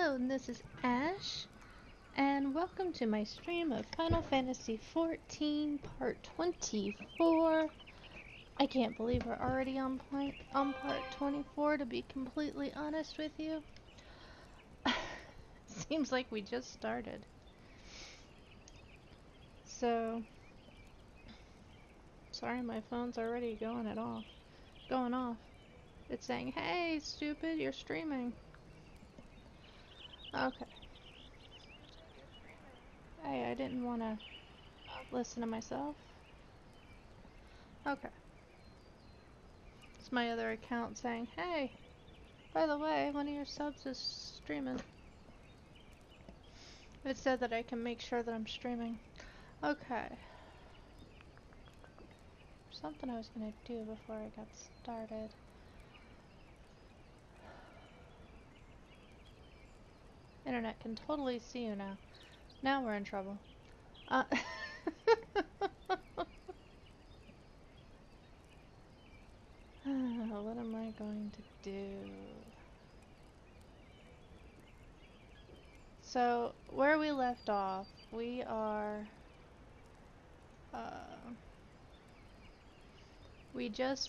Hello, and this is Ash, and welcome to my stream of Final Fantasy XIV Part 24. I can't believe we're already on part 24, to be completely honest with you. Seems like we just started. So, sorry, my phone's already going off. It's saying, "Hey, stupid, you're streaming." Okay. Hey, I didn't want to listen to myself. Okay. It's my other account saying, "Hey, by the way, one of your subs is streaming." It said that I can make sure that I'm streaming. Okay. Something I was gonna do before I got started. Internet can totally see you now. Now we're in trouble. What am I going to do? So, where we left off, we are...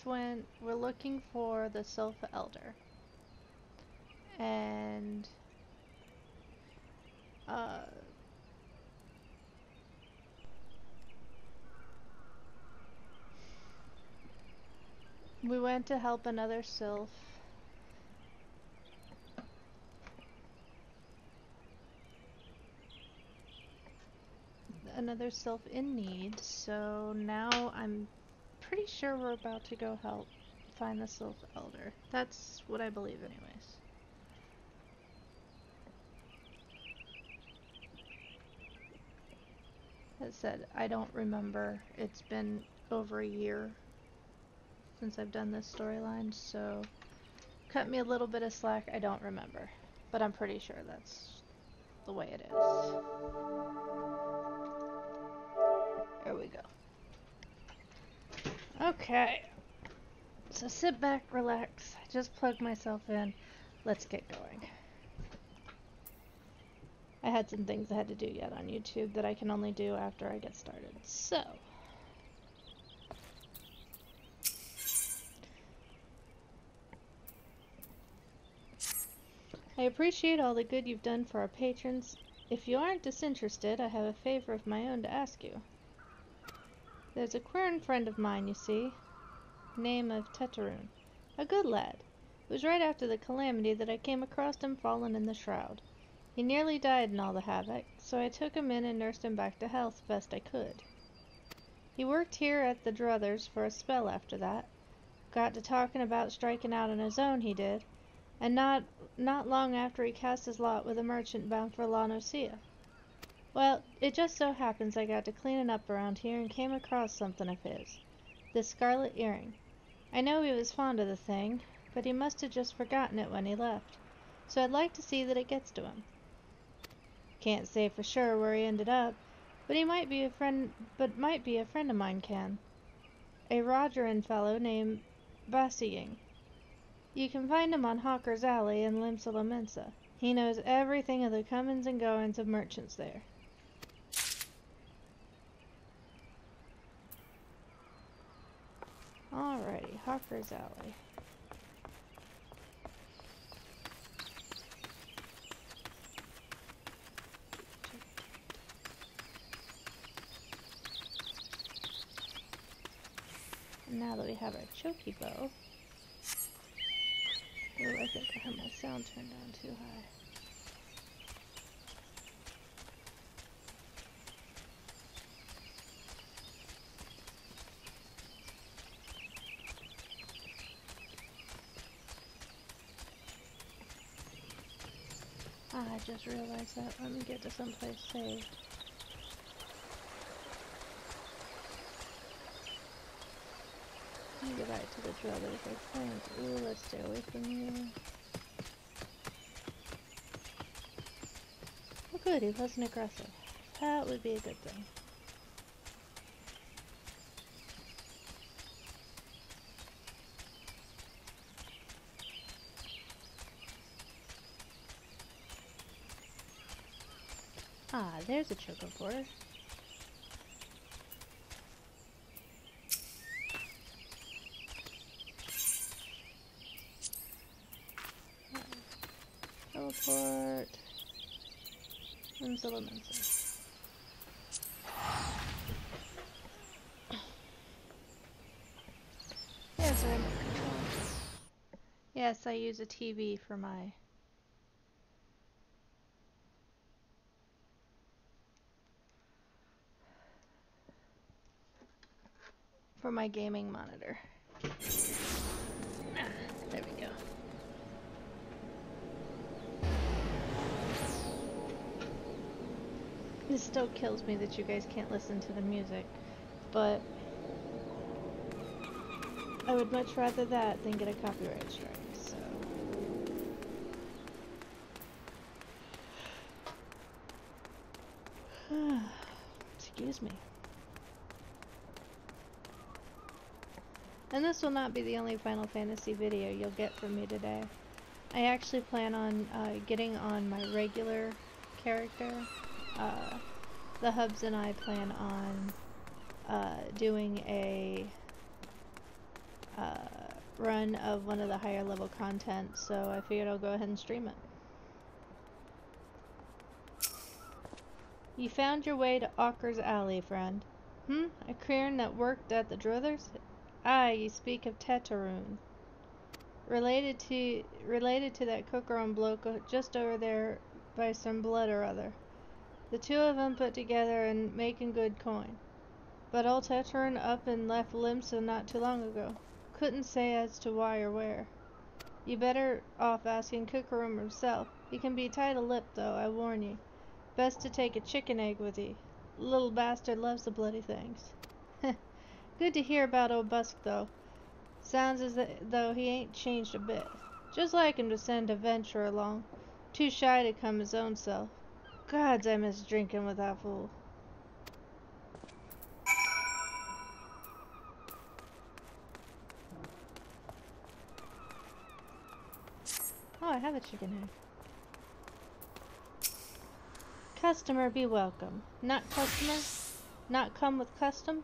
we're looking for the Sylph Elder. And... we went to help another sylph. Another sylph in need, so now I'm pretty sure we're about to go help find the Sylph Elder. That's what I believe anyways. As said, I don't remember. It's been over a year since I've done this storyline, so cut me a little bit of slack. I don't remember, but I'm pretty sure that's the way it is. There we go. Okay, so sit back, relax. I just plugged myself in. Let's get going. I had some things I had to do yet on YouTube that I can only do after I get started. So, I appreciate all the good you've done for our patrons. If you aren't disinterested, I have a favor of my own to ask you. There's a queer friend of mine, you see, name of Teteroon. A good lad. It was right after the calamity that I came across him fallen in the shroud. He nearly died in all the havoc, so I took him in and nursed him back to health best I could. He worked here at the Druthers for a spell after that. Got to talking about striking out on his own, he did, and not long after he cast his lot with a merchant bound for La Nocia. Well, it just so happens I got to cleaning up around here and came across something of his. This scarlet earring. I know he was fond of the thing, but he must have just forgotten it when he left, so I'd like to see that it gets to him. Can't say for sure where he ended up, but might be a friend of mine can. A Rogerin fellow named Bassiying. You can find him on Hawker's Alley in Limsa Mensa. He knows everything of the comings and goings of merchants there. Alrighty, Hawker's Alley. And now that we have our choky bow, ooh, I think I have my sound turned down too high. I just realized that. Let me get to someplace safe. Let me get back to the Druthers, I think. Ooh, let's stay away from you. Oh good, he wasn't aggressive. That would be a good thing. Ah, there's a chocoporter. Teleport. Limsa. There's a remote control. Yes, I use a TV for my gaming monitor. Ah, there we go. This still kills me that you guys can't listen to the music, but I would much rather that than get a copyright strike, so. Excuse me. And this will not be the only Final Fantasy video you'll get from me today. I actually plan on getting on my regular character. The Hubs and I plan on doing a run of one of the higher level content, so I figured I'll go ahead and stream it. You found your way to Ocker's Alley, friend. A Quern that worked at the Druthers? Ah, you speak of Teteroon. Related to that Kokoron bloke just over there by some blood or other. The two of them put together and making good coin. But old Teteroon up and left Limsa not too long ago. Couldn't say as to why or where. You better off asking Kokoron himself. He can be tight-lipped though, I warn ye. Best to take a chicken egg with ye. Little bastard loves the bloody things. Good to hear about old Busk though. Sounds as though he ain't changed a bit. Just like him to send a venture along. Too shy to come his own self. Gods, I miss drinking with that fool. Oh, I have a chicken egg. Customer be welcome. Not customer? Not come with custom?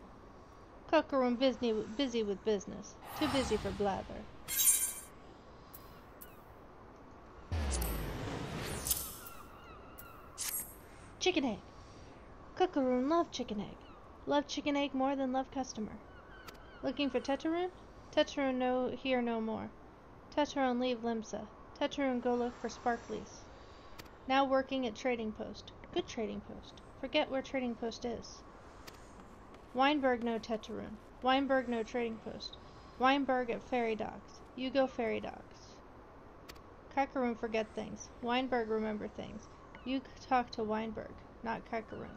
Kokoron busy with business. Too busy for blather. Chicken egg. Kokoron love chicken egg. Love chicken egg more than love customer. Looking for Teteroon? Teteroon no here no more. Teteroon leave Limsa. Teteroon go look for Sparklies. Now working at trading post. Good trading post. Forget where trading post is. Weinberg no Teteroon. Weinberg no trading post. Weinberg at ferry docks. You go ferry docks. Kokoron forget things. Weinberg remember things. You talk to Weinberg, not Kokoron.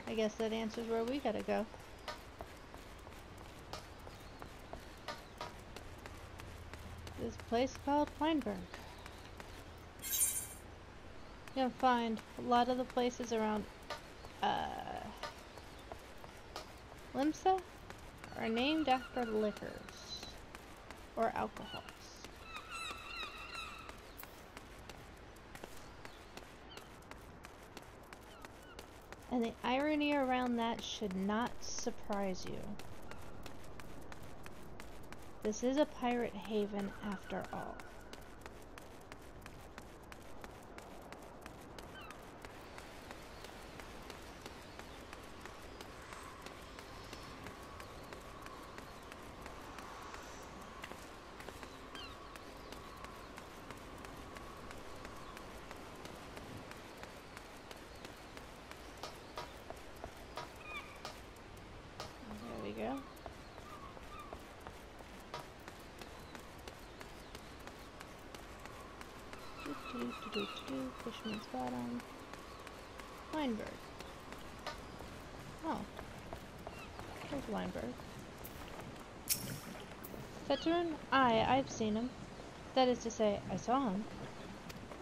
I guess that answers where we gotta go. This place called Weinberg. You'll find a lot of the places around Limsa are named after liquors or alcohols. And the irony around that should not surprise you. This is a pirate haven after all. There we go. Fisherman's Bottom. Weinberg. Oh. There's Weinberg. Teteroon? Aye, I've seen him. That is to say, I saw him.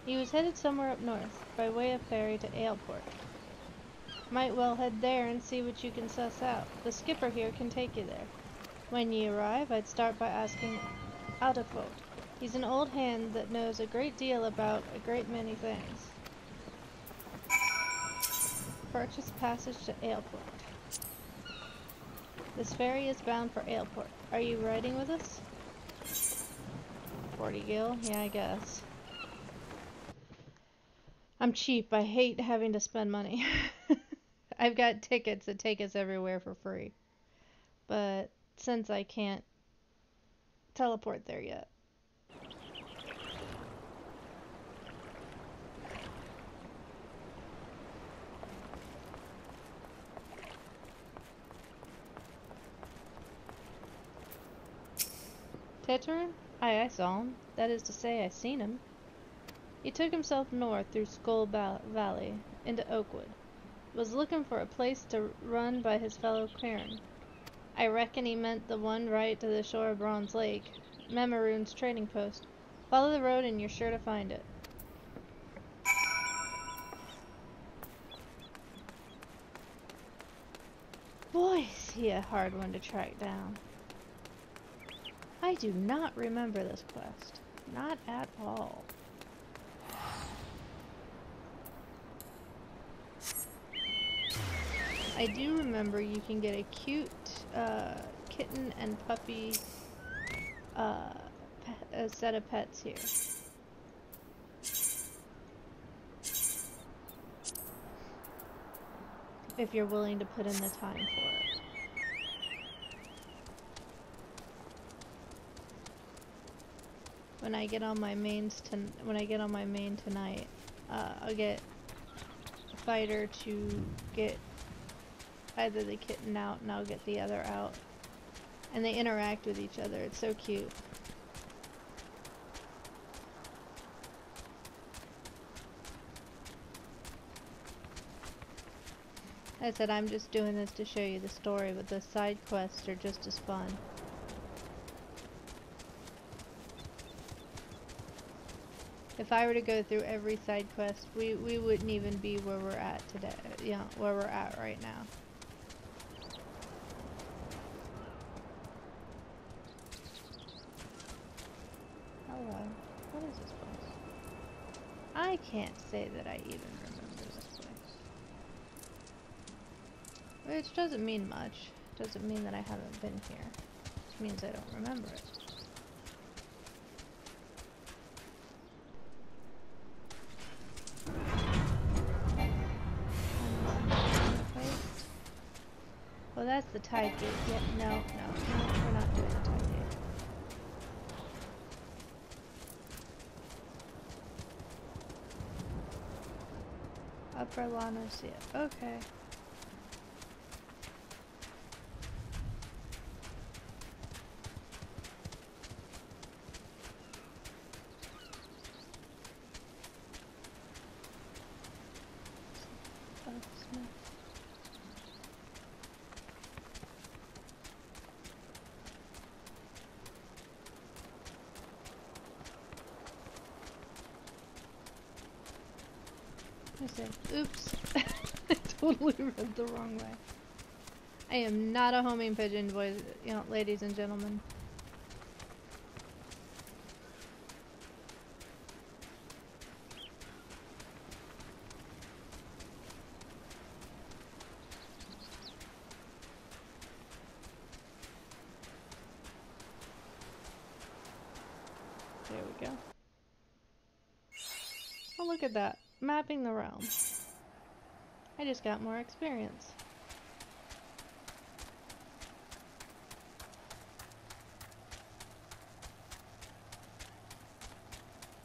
He was headed somewhere up north, by way of ferry to Aleport. Might well head there and see what you can suss out. The skipper here can take you there. When ye arrive, I'd start by asking Adolfo. He's an old hand that knows a great deal about a great many things. Purchase passage to Aleport. This ferry is bound for Aleport. Are you riding with us? 40 gil? Yeah, I guess. I'm cheap. I hate having to spend money. I've got tickets that take us everywhere for free. But since I can't teleport there yet. Teterin? Aye, I saw him. That is to say, I seen him. He took himself north through Skull Valley, into Oakwood. Was looking for a place to run by his fellow Quern. I reckon he meant the one right to the shore of Bronze Lake. Memaroon's trading post. Follow the road and you're sure to find it. Boy, is he a hard one to track down. I do not remember this quest. Not at all. I do remember you can get a cute kitten and puppy a set of pets here. If you're willing to put in the time for it. When I get on my main tonight, I'll get a fighter to get either the kitten out and I'll get the other out. And they interact with each other. It's so cute. I said I'm just doing this to show you the story, but the side quests are just as fun. If I were to go through every side quest, we wouldn't even be where we're at today. You know, where we're at right now. Hello. What is this place? I can't say that I even remember this place. Which doesn't mean much. Doesn't mean that I haven't been here. It just means I don't remember it. Well, that's the tide gate. Yeah, no, we're not doing the tide gate. Upper Lanosia. Okay. Oops. I totally read the wrong way. I am not a homing pigeon, boys, you know, ladies and gentlemen. There we go. Oh, look at that. Mapping the realm. I just got more experience.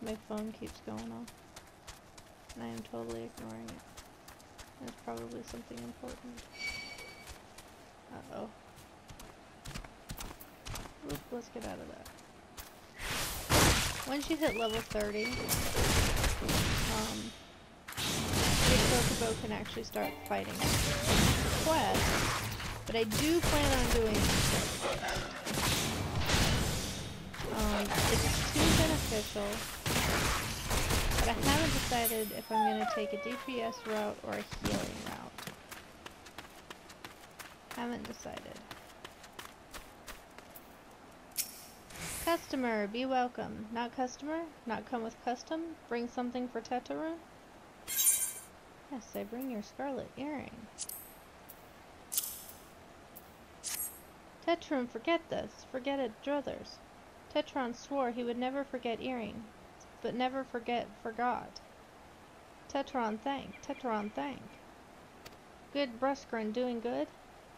My phone keeps going off. And I am totally ignoring it. It's probably something important. Uh-oh. Oop, let's get out of that. Once you hit level 30, your Chocobo can actually start fighting quests, but I do plan on doing this. It's too beneficial, but I haven't decided if I'm going to take a DPS route or a healing route. Haven't decided. Customer, be welcome. Not customer? Not come with custom? Bring something for Tetarun? Yes, I bring your scarlet earring. Tetarun, forget this. Forget it, druthers. Tetron swore he would never forget earring, but never forgot. Tetron thank. Tetron thank. Good Bruskron doing good?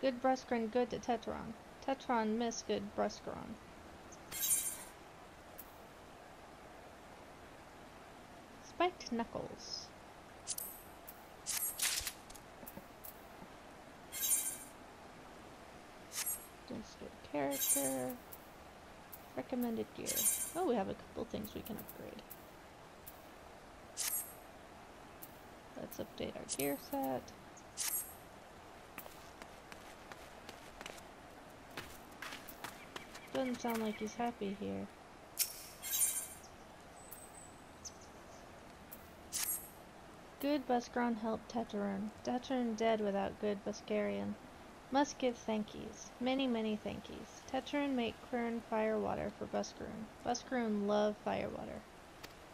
Good Bruskron good to Tetron. Tetron miss good Bruskron. Spiked knuckles. Just good character. Recommended gear. Oh, we have a couple things we can upgrade. Let's update our gear set. Doesn't sound like he's happy here. Good Buskron helped Tetarun. Tetarun dead without good Buskarian. Must give thankies. Many, many thankies. Tetarun make Quern firewater for Buskaroon. Buskaroon love firewater.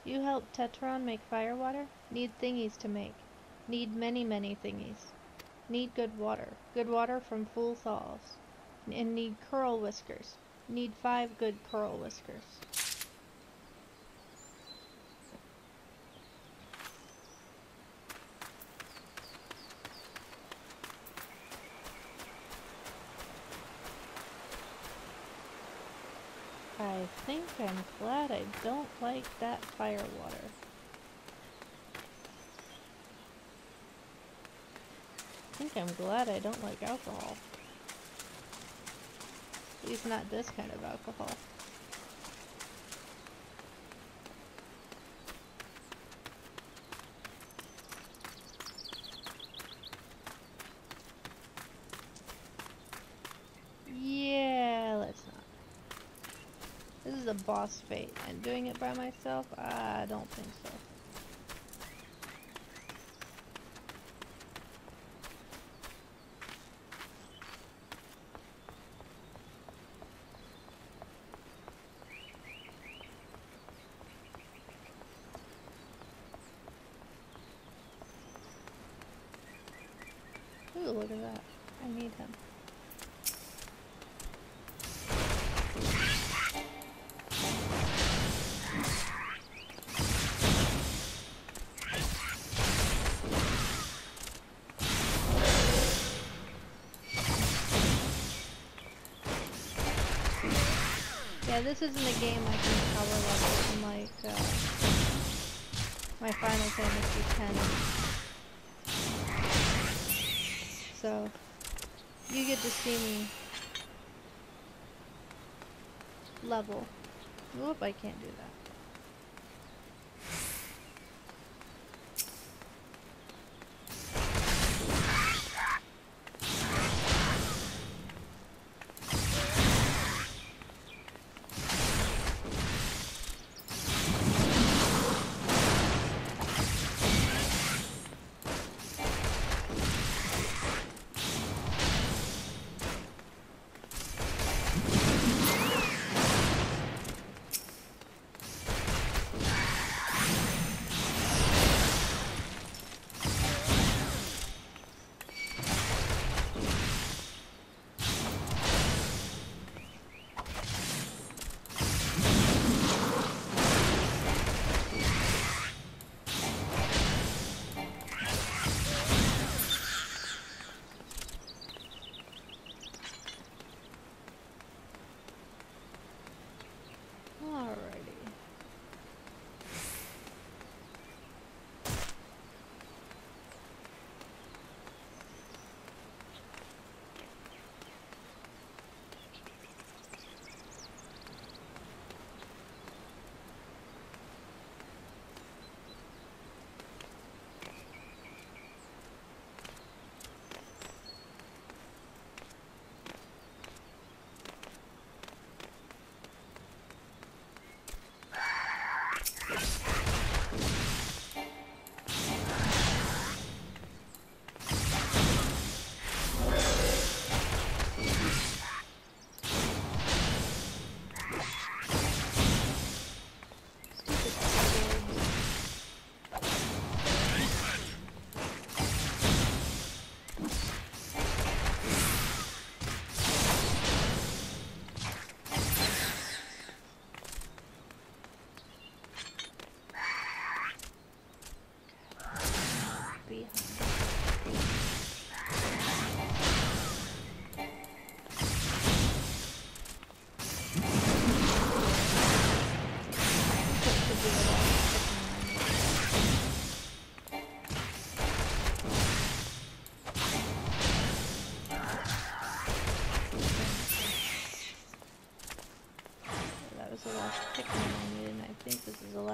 You help Tetarun make firewater? Need thingies to make. Need many, many thingies. Need good water. Good water from full thaws. And need curl whiskers. Need 5 good curl whiskers. I think I'm glad I don't like that fire water. I think I'm glad I don't like alcohol. At least not this kind of alcohol. Yeah, let's not. This is a boss fight, and doing it by myself, I don't think so. Ooh, look at that. I need him. Yeah, this isn't a game I can power level in like my Final Fantasy X. So you get to see me level. Whoop, I can't do that.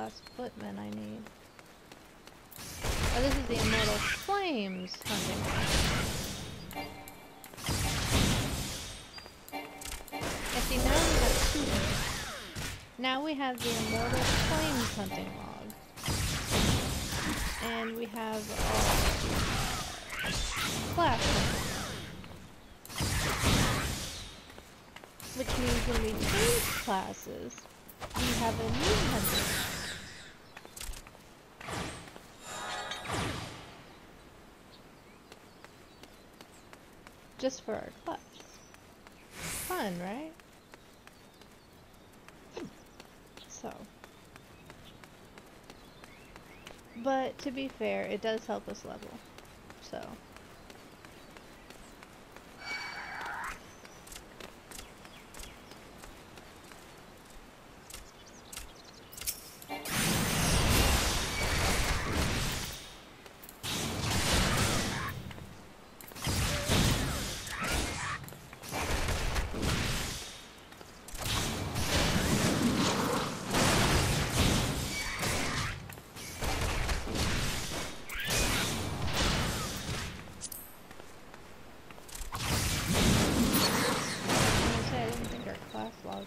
class footman I need. Oh, this is the Immortal Flames hunting one. And see, now we have two. Now we have the Immortal Flames hunting log. And we have class hunting log. Which means when we change classes, we have a new hunting log. Just for our class. Fun, right? So. But to be fair, it does help us level. So.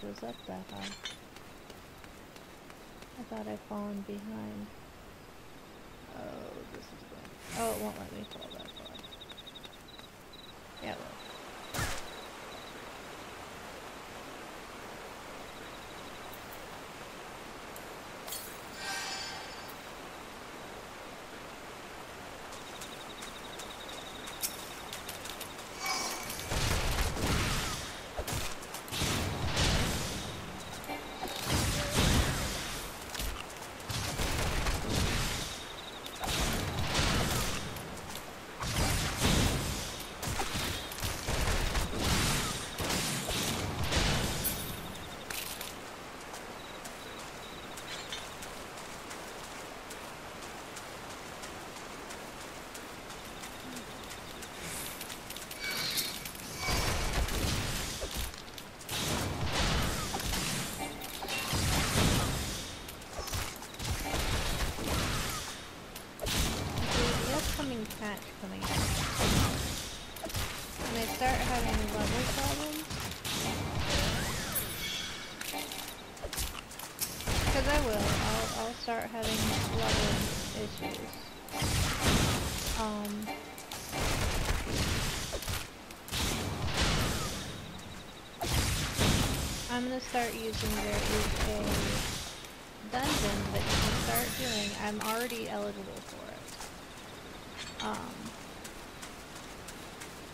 Was up that high. I thought I'd fallen behind. Oh, this is good. Oh, it won't let me fall that far. Yeah, it will. Patch coming out. When I start having level problems, because I will, I'll start having level issues. I'm gonna start using, there is a dungeon that you can start doing. I'm already eligible for it.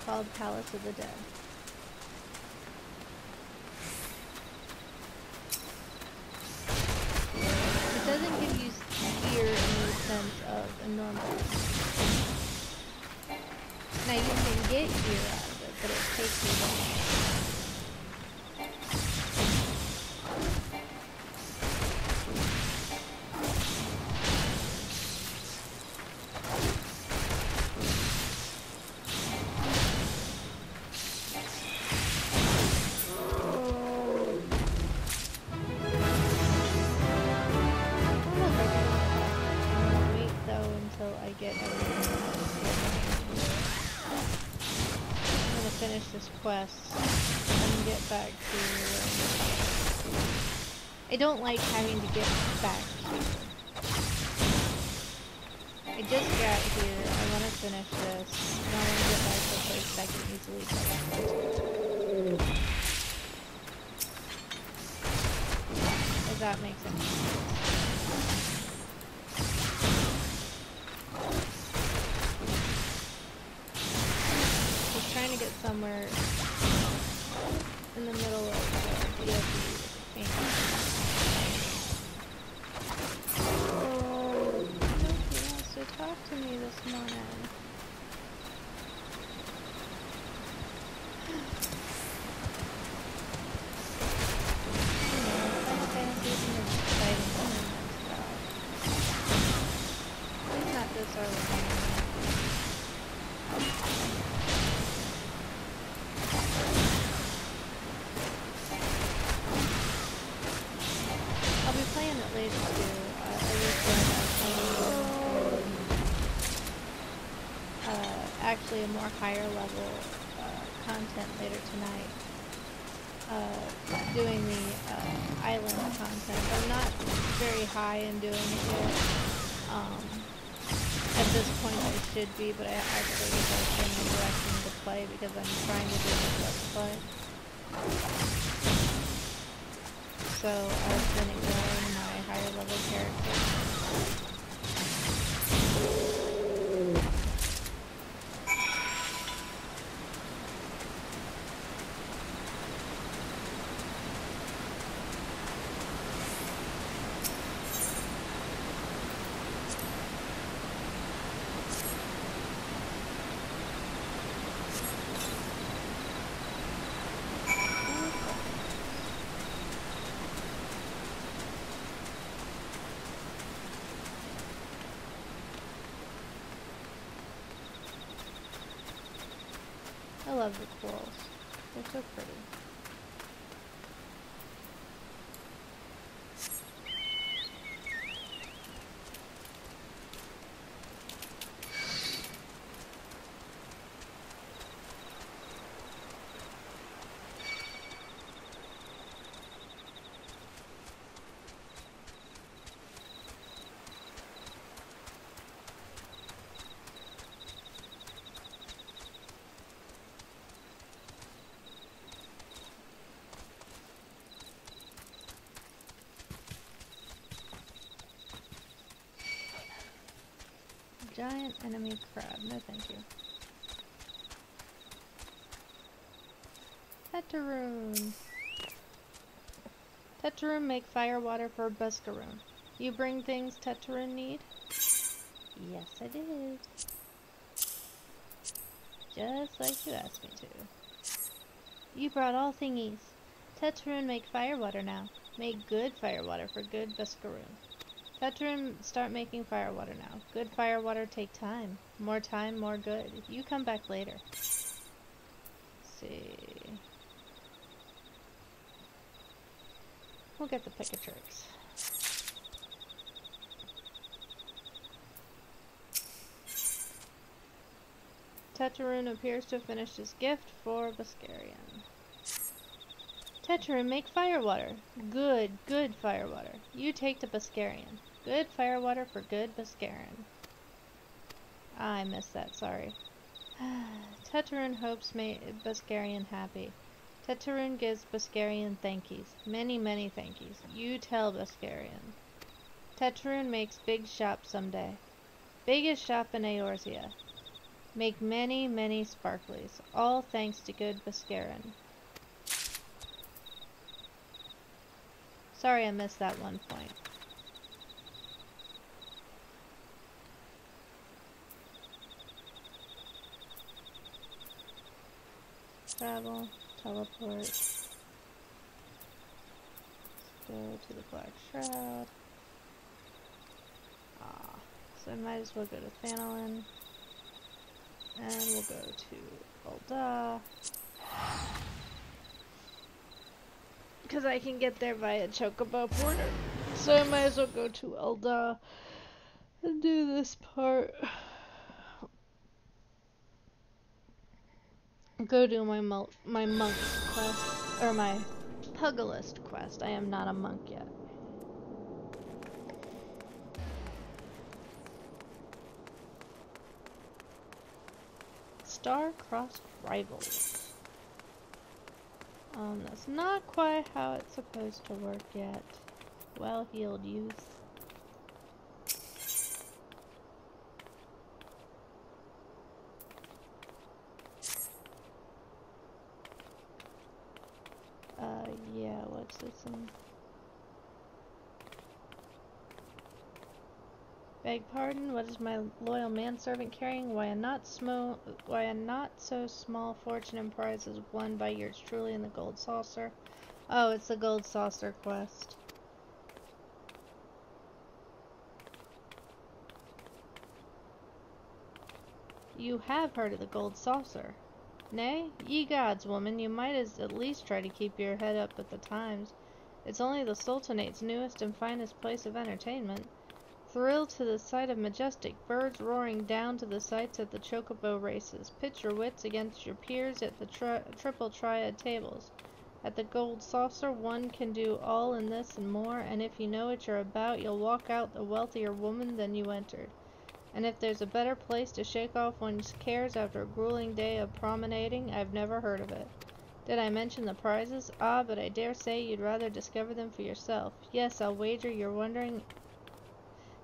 Called Palace of the Dead. It doesn't give you gear in the sense of a normal one. Now you can get gear out of it, but it takes you long. Quest and get back to I don't like having to get back here. I just got here, I want to finish this, and I want to get back to a place that I can easily teleport to. If that makes any sense. Trying to get somewhere in the middle of the DLP. Oh, nobody wants to talk to me this morning. At least not this early. I'll be playing it later too. actually a more higher level content later tonight. Doing the island content. I'm not very high in doing it yet. At this point I should be, but I actually wish I was in the direction to play because I'm trying to do this let's play. So I've been ignoring my higher level characters. I love the corals. They're so pretty. Giant enemy crab. No thank you. Tetraroon. Tetraroon make fire water for Buscaroon. You bring things Tetraroon need? Yes, I did. Just like you asked me to. You brought all thingies. Tetraroon make fire water now. Make good fire water for good Buscaroon. Tetraroon start making fire water now. Good fire water take time. More time, more good. You come back later. Let's see. We'll get the Picatrix. Tetraroon appears to have finished his gift for Buscarian. Tetraroon make fire water. Good, good fire water. You take to Buscarian. Good fire water for good Buscarian. I missed that, sorry. Tetraroon hopes make Buscarian happy. Tetraroon gives Buscarian thankies. Many, many thankies. You tell Buscarian. Tetraroon makes big shop someday. Biggest shop in Eorzea. Make many, many sparklies. All thanks to good Buscarian. Sorry I missed that one point. Travel, teleport. Go to the Black Shroud. So I might as well go to Thanalin. And we'll go to Ul'dah. Because I can get there via Chocobo Porter. So I might as well go to Ul'dah and do this part. Go do my monk quest, or my pugilist quest. I am not a monk yet. Star-crossed rivals. That's not quite how it's supposed to work yet. Well-heeled youth. Yeah, what's this in? Beg pardon, what is my loyal manservant carrying? Why a not so small fortune and prizes won by yours truly in the gold saucer? Oh, it's the gold saucer quest. You have heard of the gold saucer. Nay, ye gods, woman, you might at least try to keep your head up with the times. It's only the Sultanate's newest and finest place of entertainment. Thrill to the sight of majestic birds roaring down to the sights at the chocobo races. Pitch your wits against your peers at the triple triad tables. At the gold saucer, one can do all in this and more, and if you know what you're about, you'll walk out a wealthier woman than you entered. And if there's a better place to shake off one's cares after a grueling day of promenading, I've never heard of it. Did I mention the prizes? Ah, but I dare say you'd rather discover them for yourself. Yes, I'll wager you're wondering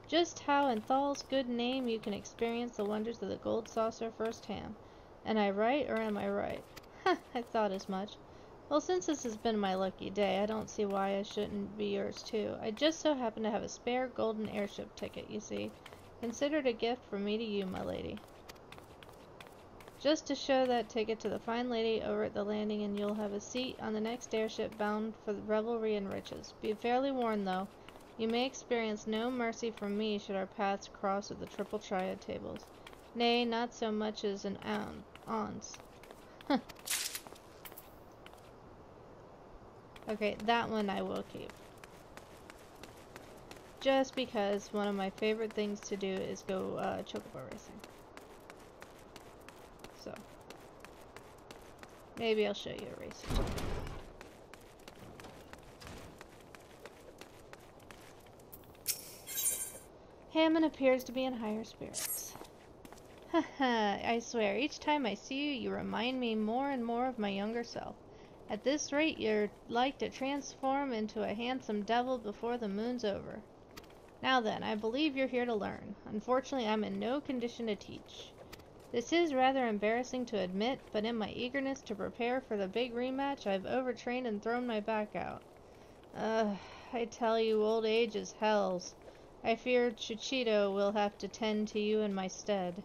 just how in Thal's good name you can experience the wonders of the gold saucer firsthand. Am I right, or am I right? Ha, I thought as much. Well, since this has been my lucky day, I don't see why I shouldn't be yours too. I just so happen to have a spare golden airship ticket, you see. Consider it a gift from me to you, my lady. Just to show that ticket to the fine lady over at the landing, and you'll have a seat on the next airship bound for the revelry and riches. Be fairly warned, though. You may experience no mercy from me should our paths cross at the triple triad tables. Nay, not so much as an ounce. Okay, that one I will keep. Just because one of my favorite things to do is go chocobo racing. So, maybe I'll show you a race or two. Hammond appears to be in higher spirits. Haha, I swear, each time I see you, you remind me more and more of my younger self. At this rate, you're like to transform into a handsome devil before the moon's over. Now then, I believe you're here to learn. Unfortunately, I'm in no condition to teach. This is rather embarrassing to admit, but in my eagerness to prepare for the big rematch, I've overtrained and thrown my back out. I tell you, old age is hell's. I fear Chuchito will have to tend to you in my stead.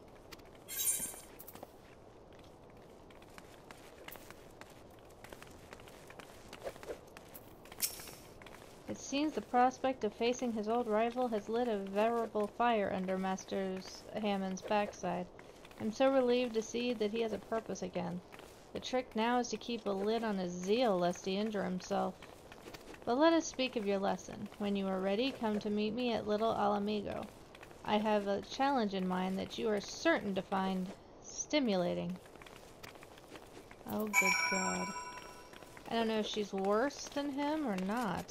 It seems the prospect of facing his old rival has lit a veritable fire under Master Hammond's backside. I'm so relieved to see that he has a purpose again. The trick now is to keep a lid on his zeal lest he injure himself. But let us speak of your lesson. When you are ready, come to meet me at Little Alamigo. I have a challenge in mind that you are certain to find stimulating. Oh, good God. I don't know if she's worse than him or not.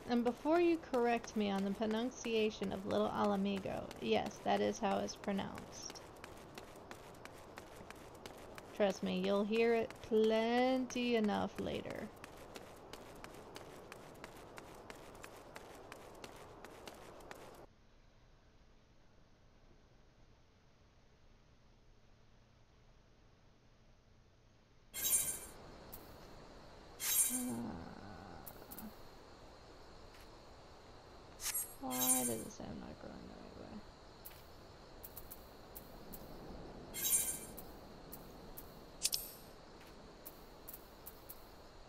And before you correct me on the pronunciation of Little Alamigo, yes, that is how it's pronounced. Trust me, you'll hear it plenty enough later. Why does it say I'm not growing the right way?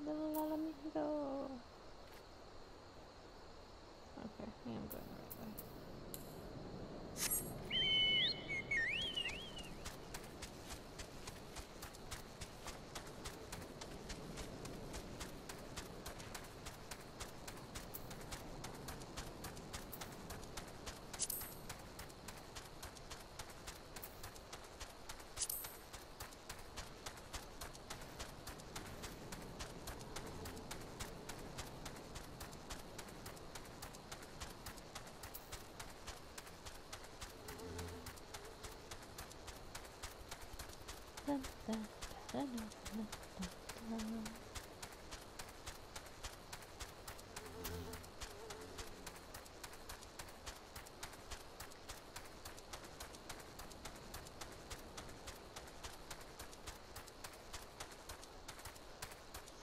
Little Alamigo. Okay, yeah, I'm going the right way. Dun, dun, dun, dun, dun, dun, dun.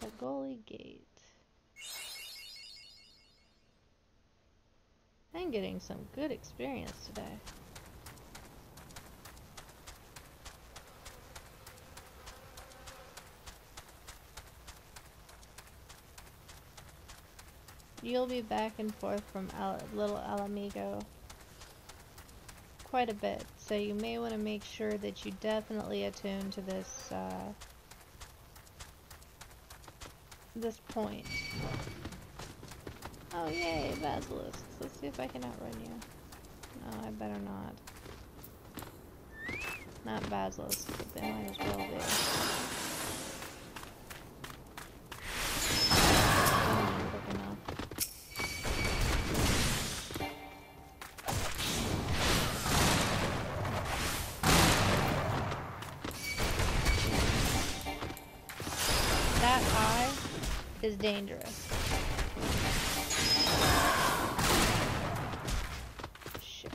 Sagoli Gate. I'm getting some good experience today. You'll be back and forth from Little Alamigo quite a bit, so you may want to make sure that you definitely attune to this, this point. Oh yay, basilisks. Let's see if I can outrun you. No, I better not. Not basilisks, but they might as well be. Quick enough. That eye is dangerous. Shit.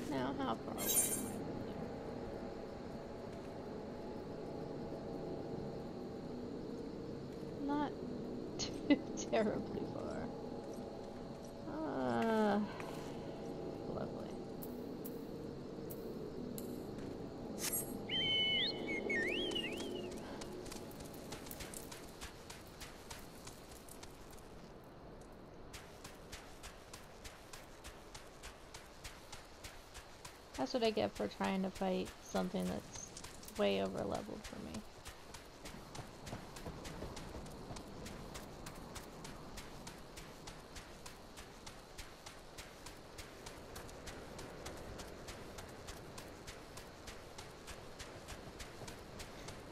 Now, how far away am I from you? Not too terribly far. Lovely. That's what I get for trying to fight something that's way over leveled for me.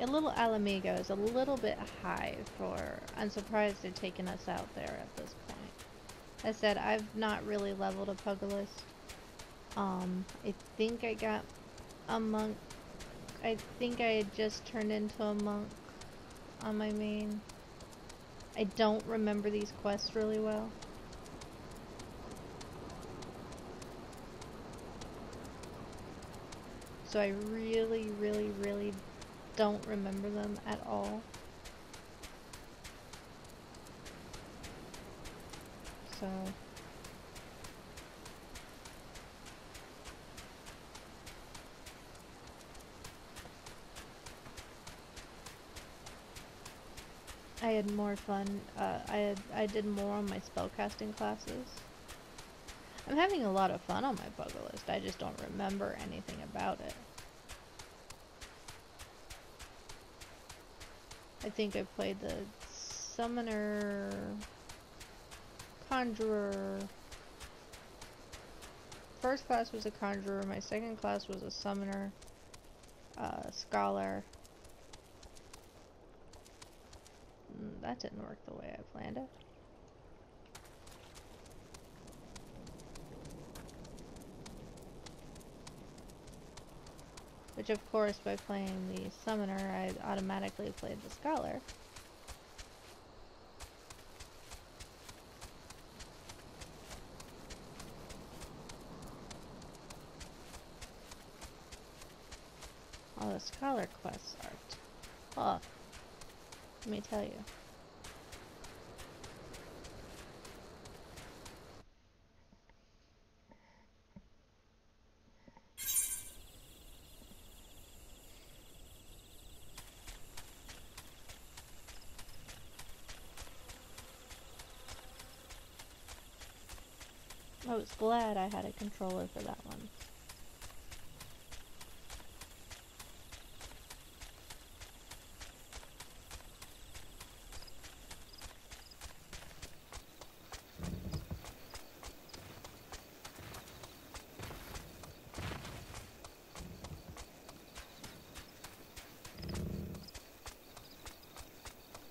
A Little Alamigo is a little bit high for... I'm surprised they're taking us out there at this point. As I said, I've not really leveled a Pugilist. I think I got a monk. I think I had just turned into a monk on my main. I don't remember these quests really well. So I really, really, really don't remember them at all. So... I had more fun, I did more on my spellcasting classes. I'm having a lot of fun on my Pugilist, I just don't remember anything about it. I think I played the Summoner, Conjurer. First class was a Conjurer, my second class was a Summoner, Scholar. That didn't work the way I planned it. Which of course, by playing the Summoner, I automatically played the Scholar. All the Scholar quests are tough. Let me tell you. I was glad I had a controller for that one.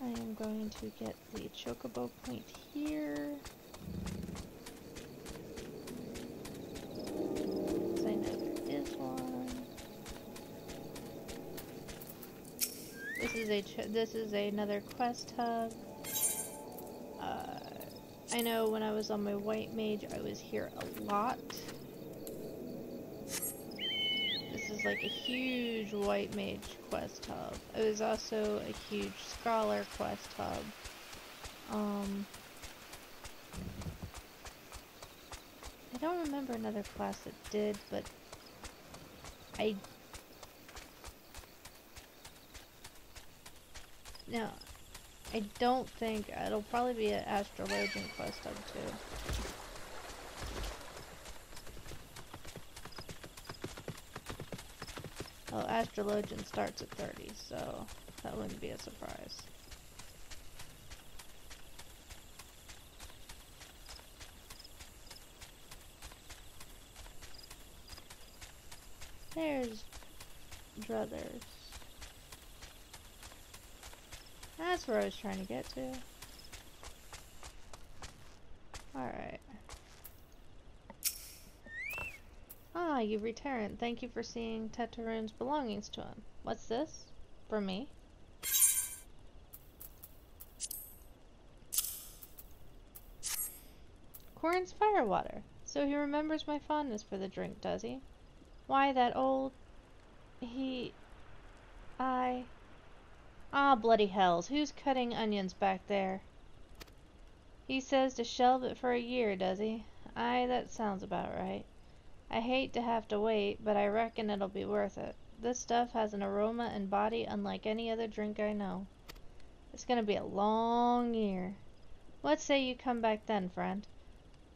I am going to get the chocobo point here. Because I know there is one. This is another quest hub. I know when I was on my white mage, I was here a lot. This is like a huge white mage quest hub. It was also a huge scholar quest hub. I don't remember another class that did, but no, I don't think it'll probably be an astrologian quest hub too. Well, astrologian starts at 30, so that wouldn't be a surprise. There's Druthers. That's where I was trying to get to. Alright. Ah, you've returned. Thank you for seeing Teterune's belongings to him. What's this? For me? Corin's firewater. So he remembers my fondness for the drink, does he? Why, that old... Ah, bloody hells. Who's cutting onions back there? He says to shelve it for a year, does he? Aye, that sounds about right. I hate to have to wait, but I reckon it'll be worth it. This stuff has an aroma and body unlike any other drink I know. It's gonna be a long year. What say you come back then, friend?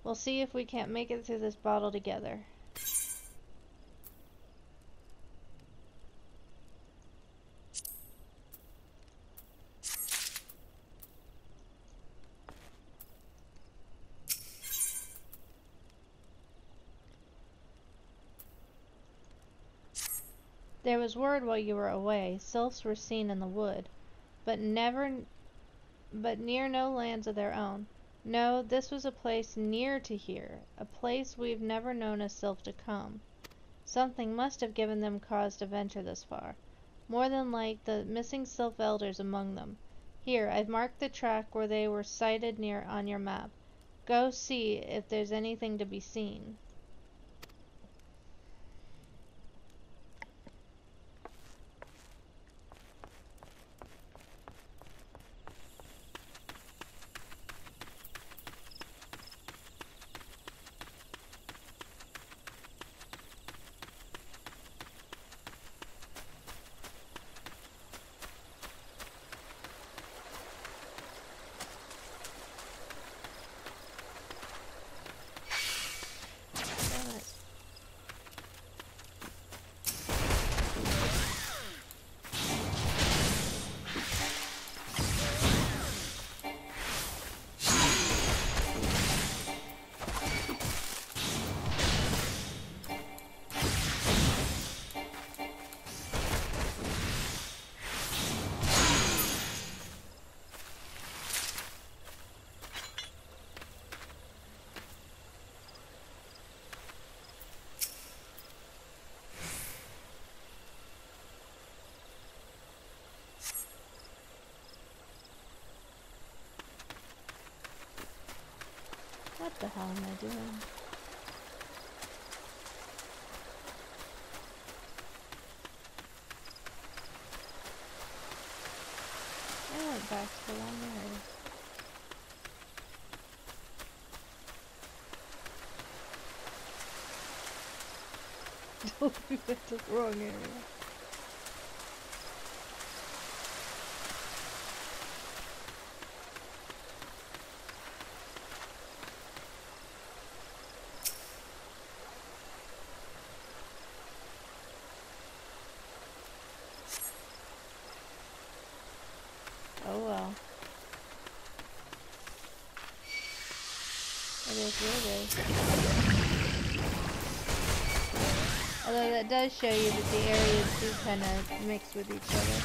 We'll see if we can't make it through this bottle together. There was word while you were away. Sylphs were seen in the wood, but near no lands of their own. No, this was a place near to here, a place we've never known a sylph to come. Something must have given them cause to venture this far. More than like the missing sylph elders among them. Here, I've marked the track where they were sighted near on your map. Go see if there's anything to be seen. What the hell am I doing? I went back to the wrong area. We went to the wrong area. Oh well. It is what it is. Although that does show you that the areas do kind of mix with each other.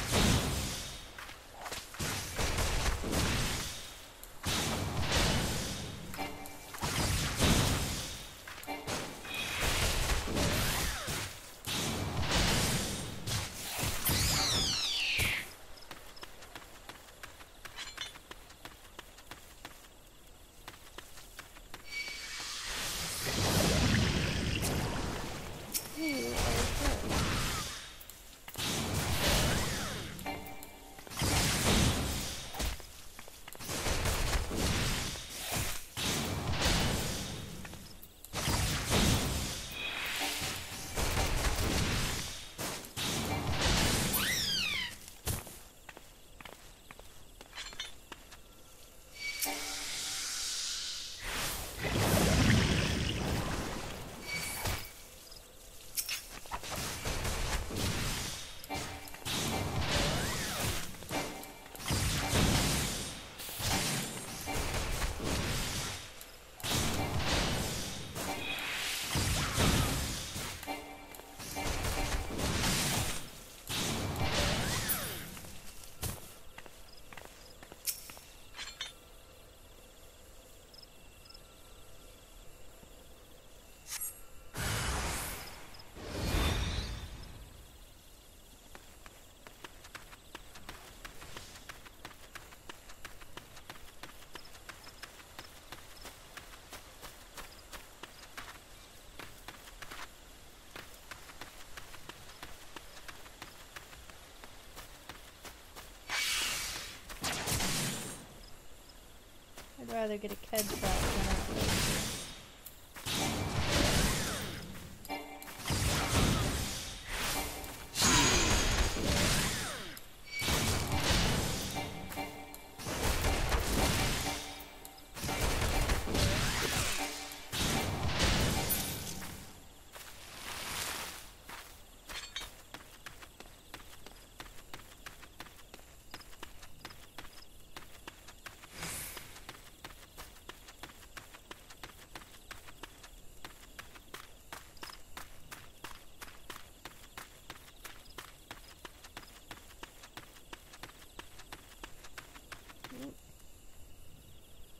rather get a Ked shot than a...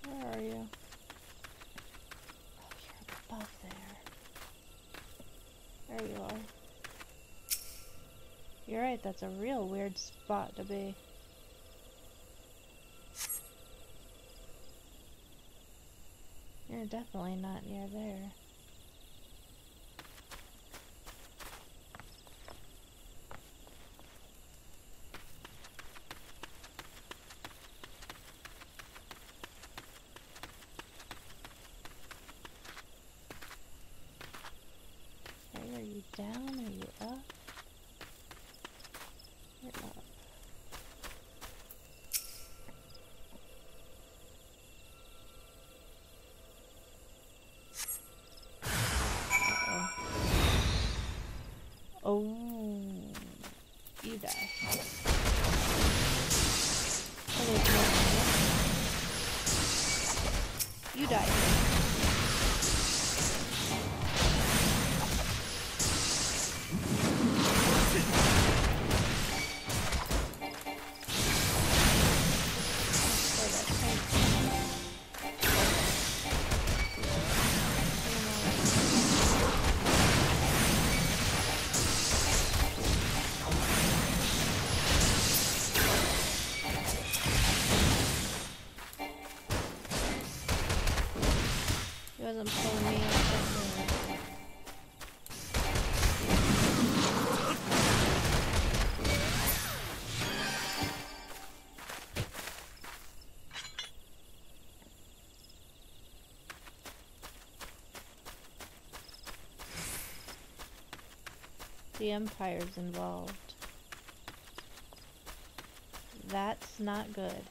Where are you? Oh, you're above there. There you are. You're right, that's a real weird spot to be. You're definitely not near there. Okay, are you down? Are you up? You're up. Oh, you die. You die. He wasn't pulling me off the The Empire's involved. That's not good.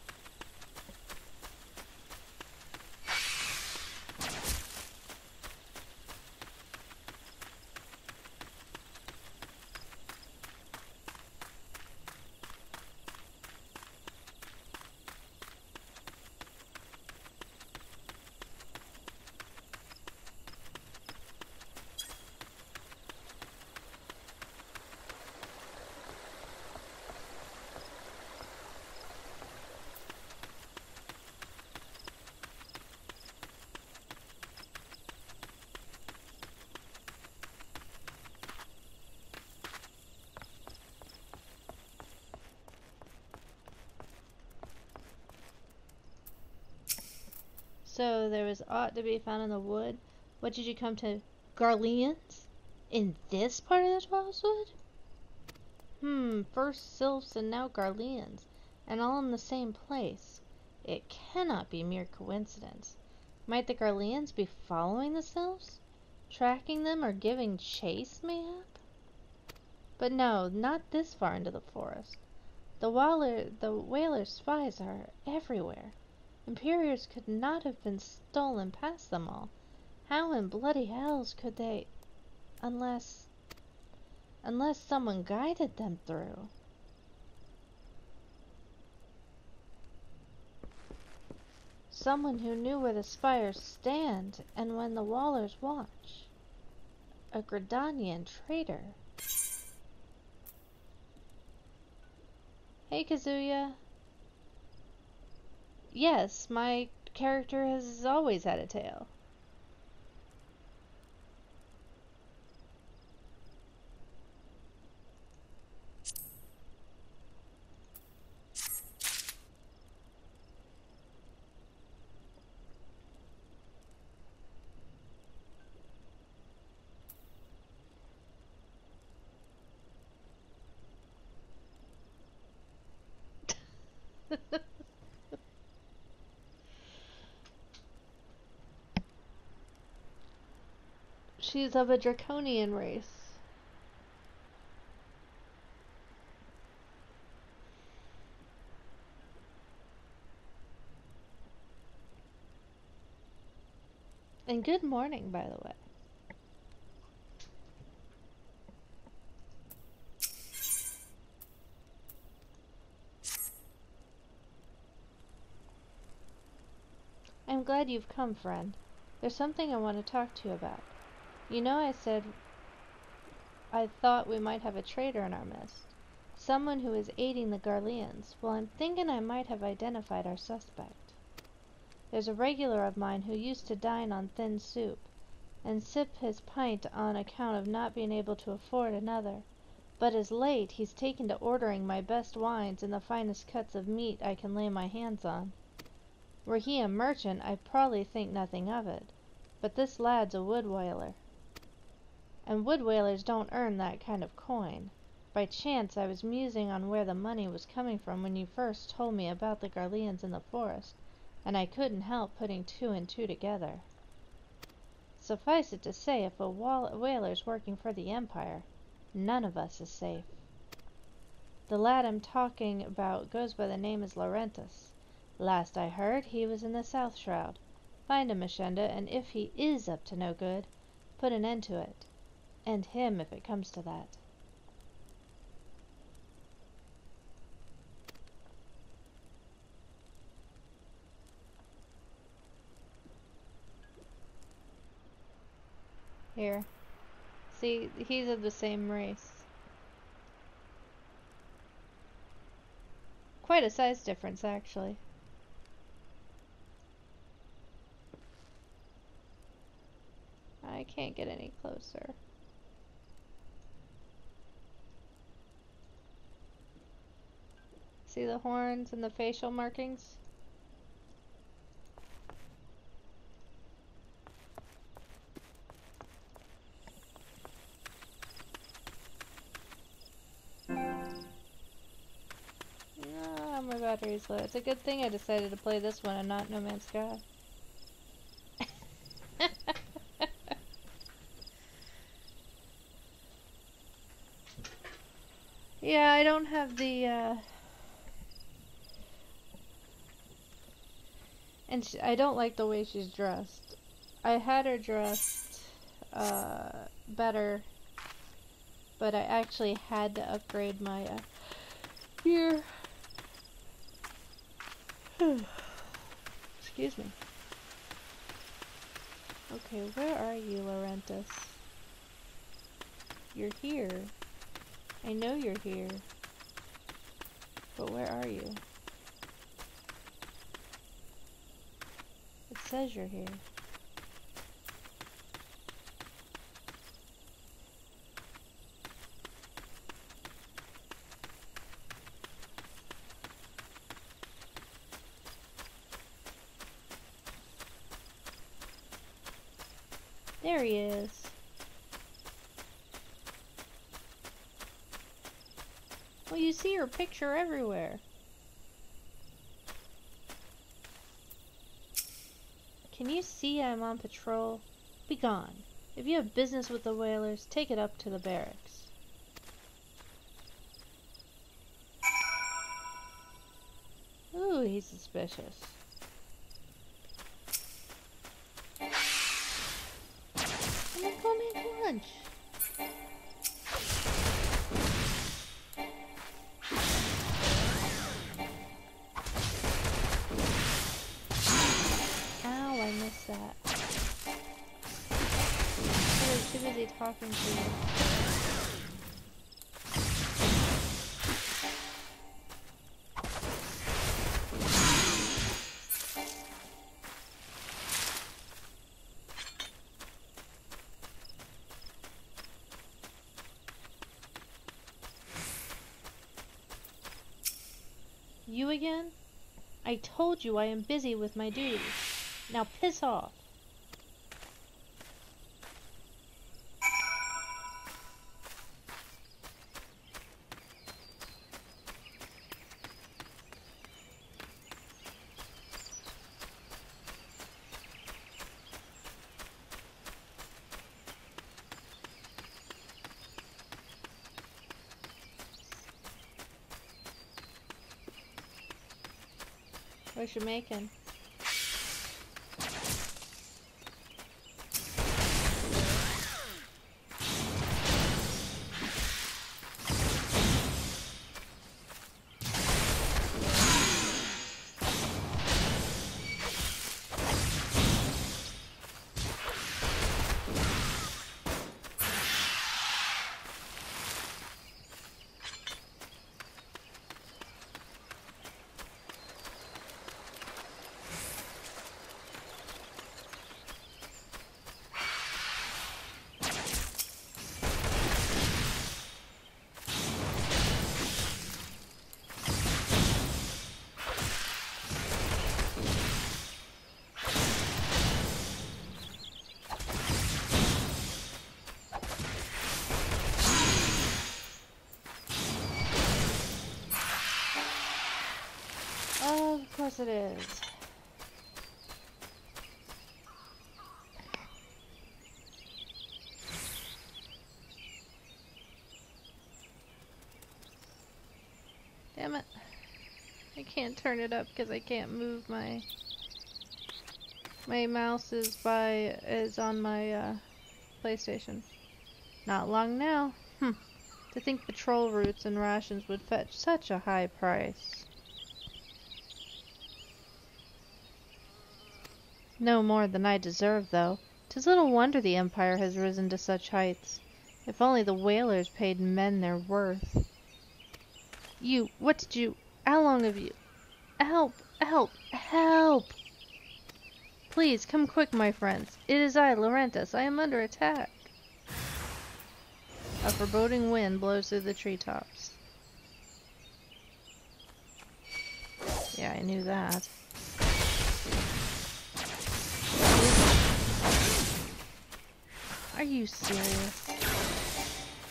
So there was aught to be found in the wood. What did you come to? Garleans? In this part of the Twelvewood? First Sylphs and now Garleans. And all in the same place. It cannot be mere coincidence. Might the Garleans be following the Sylphs? Tracking them or giving chase, mayhap? But no, not this far into the forest. The Whaler's spies are everywhere. Imperials could not have been stolen past them all. How in bloody hells could they... Unless someone guided them through. Someone who knew where the spires stand and when the Whalers watch. A Gridanian traitor. Hey, Kazuya. Yes, my character has always had a tail. She's of a draconian race. And good morning, by the way. I'm glad you've come, friend. There's something I want to talk to you about. You know, I said I thought we might have a traitor in our midst. Someone who is aiding the Garleans. Well, I'm thinking I might have identified our suspect. There's a regular of mine who used to dine on thin soup, and sip his pint on account of not being able to afford another. But as late, he's taken to ordering my best wines and the finest cuts of meat I can lay my hands on. Were he a merchant, I'd probably think nothing of it, but this lad's a wood whaler. And wood whalers don't earn that kind of coin. By chance, I was musing on where the money was coming from when you first told me about the Garleans in the forest, and I couldn't help putting two and two together. Suffice it to say, if a whaler's working for the Empire, none of us is safe. The lad I'm talking about goes by the name as Laurentus. Last I heard, he was in the South Shroud. Find him, Ashenda, and if he is up to no good, put an end to it. End him if it comes to that. Here. See, he's of the same race. Quite a size difference, actually. I can't get any closer. See the horns and the facial markings? Ah, my battery's low. It's a good thing I decided to play this one and not No Man's Sky. Yeah, I don't have the, and I don't like the way she's dressed. I had her dressed, better, but I actually had to upgrade my, gear. Excuse me. Okay, where are you, Laurentus? You're here. I know you're here. But where are you? It says you're here. There he is. Well, you see her picture everywhere. Can you see I'm on patrol? Be gone. If you have business with the whalers, take it up to the barracks. Ooh, he's suspicious. I'm gonna go make lunch. Ow, I missed that. I was too busy talking to you. You again? I told you I am busy with my duties. Now piss off. What's you making? Of course it is. Damn it. I can't turn it up because I can't move my mouse is on my PlayStation. Not long now. To think patrol routes and rations would fetch such a high price. No more than I deserve, though. 'Tis little wonder the Empire has risen to such heights. If only the whalers paid men their worth. You, what did you... How long have you... Help! Help! Help! Please, come quick, my friends. It is I, Laurentus. I am under attack. A foreboding wind blows through the treetops. Yeah, I knew that. Are you serious?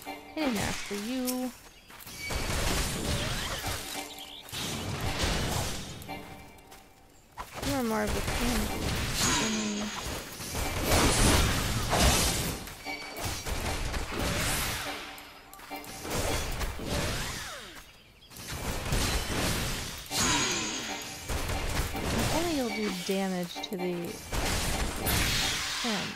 I didn't ask for you. You are more of a king than me. If only you'll do damage to the him.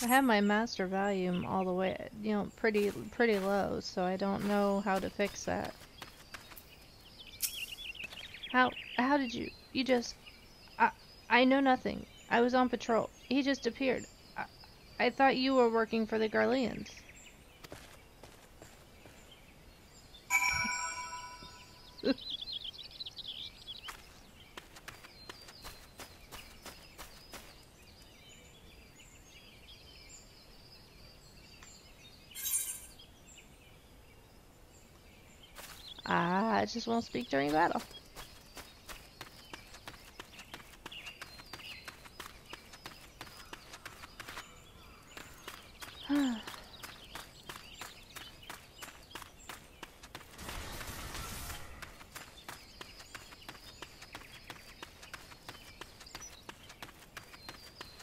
I have my master volume all the way, pretty low, so I don't know how to fix that. How did you just... I know nothing. I was on patrol. He just appeared. I thought you were working for the Garleans. I just won't speak during battle.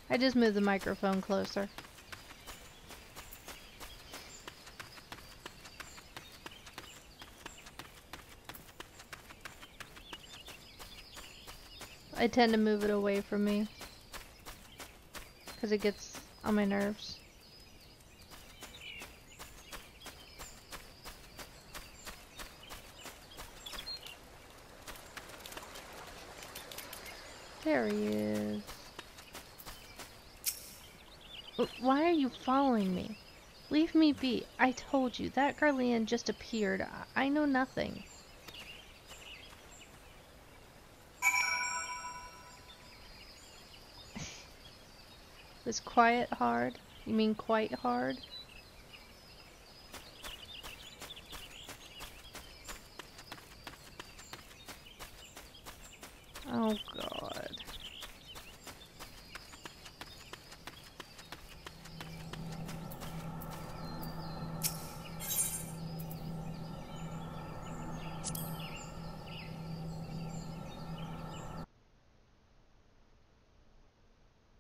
I just moved the microphone closer. I tend to move it away from me because it gets on my nerves. There he is. Why are you following me? Leave me be. I told you, that Garlean just appeared. I know nothing. Was quiet hard? You mean quite hard? Oh god.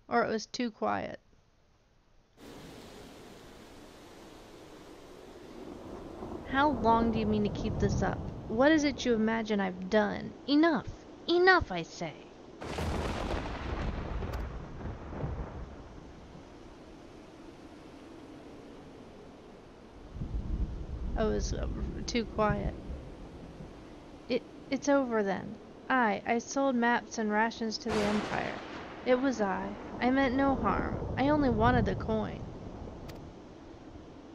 Or it was too quiet. How long do you mean to keep this up? What is it you imagine I've done? Enough! Enough, I say! Oh, it was too quiet. It's over then. I sold maps and rations to the Empire. It was I. I meant no harm. I only wanted the coin.